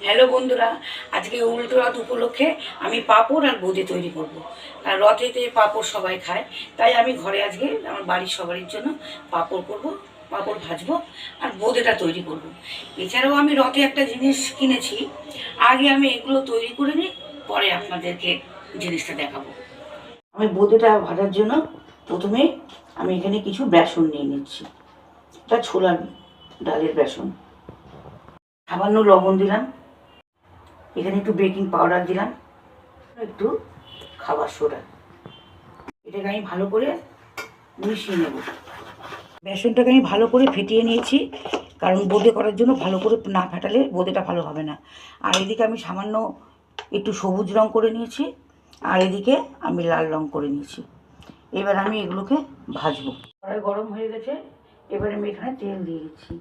Hello বন্ধুরা, আজকে উল্টো রথ উপলক্ষে আমি পাঁপড় আর বোঁদে তৈরি করব। আর রথেতে পাঁপড় সবাই খায়, তাই আমি ঘরে আজকে আমার বাড়ির সবারই জন্য পাঁপড় করব, পাঁপড় ভাজবো আর বোঁদেটা তৈরি করব। এছাড়াও আমি রথে একটা জিনিস কিনেছি, আগে আমি এগুলো তৈরি করে নিই, পরে আপনাদেরকে জিনিসটা দেখাবো। আমি বোঁদেটা ভাজার জন্য প্রথমে আমি এখানে কিছু বেসন নিয়ে নিচ্ছি। এটা ছোলার ডালের বেসন। সামান্য লবণ দিলাম, এখানে একটু বেকিং পাউডার দিলাম, একটু খাবার সোডা। এটাকে আমি ভালো করে মিশিয়ে নেব। বেসনটাকে আমি ভালো করে ফেটিয়ে নিয়েছি, কারণ বোঁদে করার জন্য ভালো করে না ফাটালে বোঁদেটা ভালো হবে না। আর এদিকে আমি সামান্য একটু সবুজ রং করে নিয়েছি, আর এদিকে আমি লাল রং করে নিয়েছি। এবার আমি এগুলোকে ভাজবো। কড়াই গরম হয়ে গেছে, এবার আমি এখানে তেল দিয়ে দিচ্ছি।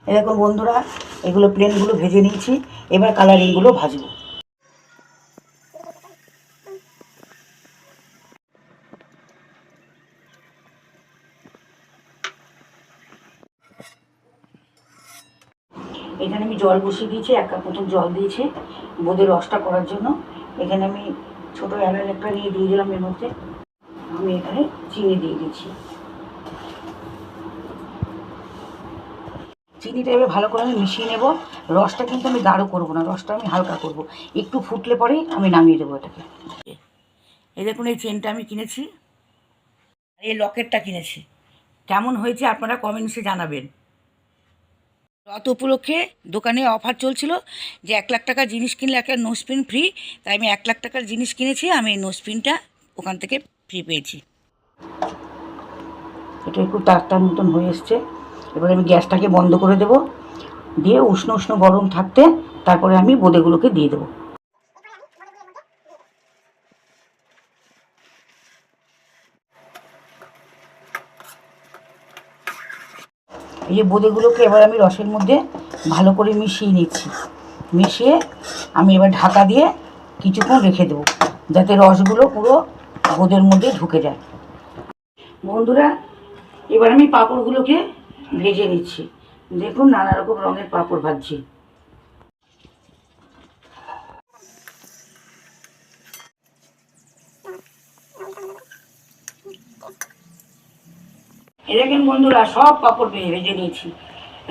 এরকম বন্ধুরা, এগুলো প্লেনগুলো ভেজে নিয়েছি, এবার কালারিংগুলো ভাজবো। এখানে আমি জল বসিয়ে দিয়েছি, 1 কাপ মতন জল দিয়েছি বোঁদের রসটা করার জন্য। এখানে আমি ছোটো এলাচ একটা নিয়ে দিয়ে দিলাম, এর মধ্যে আমি এখানে চিনি দিয়ে দিচ্ছি। চিনিটা এবার ভালো করে আমি মিশিয়ে নেব। রসটা কিন্তু আমি গাঢ় করবো না, রসটা আমি হালকা করব। একটু ফুটলে পরেই আমি নামিয়ে দেবো এটাকে। এই দেখুন, এই চেনটা আমি কিনেছি, এই লকেটটা কিনেছি। কেমন হয়েছে আপনারা কমেন্টসে জানাবেন। রথ উপলক্ষে দোকানে অফার চলছিল যে 1 লাখ টাকার জিনিস কিনলে একটা নোজপিন ফ্রি, তাই আমি 1 লাখ টাকার জিনিস কিনেছি, আমি এই নোজপিনটা ওখান থেকে ফ্রি পেয়েছি। এটা একটু তারটার মতন হয়ে এসছে। এবার আমি গ্যাসটাকে বন্ধ করে দেব, দিয়ে উষ্ণ উষ্ণ গরম থাকতে তারপরে আমি বোঁদেগুলোকে দিয়ে দেবো। এই যে বোঁদেগুলোকে এবার আমি রসের মধ্যে ভালো করে মিশিয়ে নিচ্ছি। মিশিয়ে আমি এবার ঢাকা দিয়ে কিছুক্ষণ রেখে দেবো, যাতে রসগুলো পুরো বোঁদের মধ্যে ঢুকে যায়। বন্ধুরা, এবার আমি পাঁপড়গুলোকে ভেজে নিচ্ছি। দেখুন, নানা রকম রঙের পাঁপড় ভাজছি। এ দেখেন বন্ধুরা, সব পাঁপড় ভেজে নিয়েছি।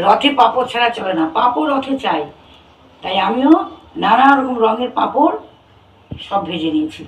রথে পাঁপড় ছাড়া চলে না, পাঁপড় রথে চাই, তাই আমিও নানা রকম রঙের পাঁপড় সব ভেজে নিয়েছি।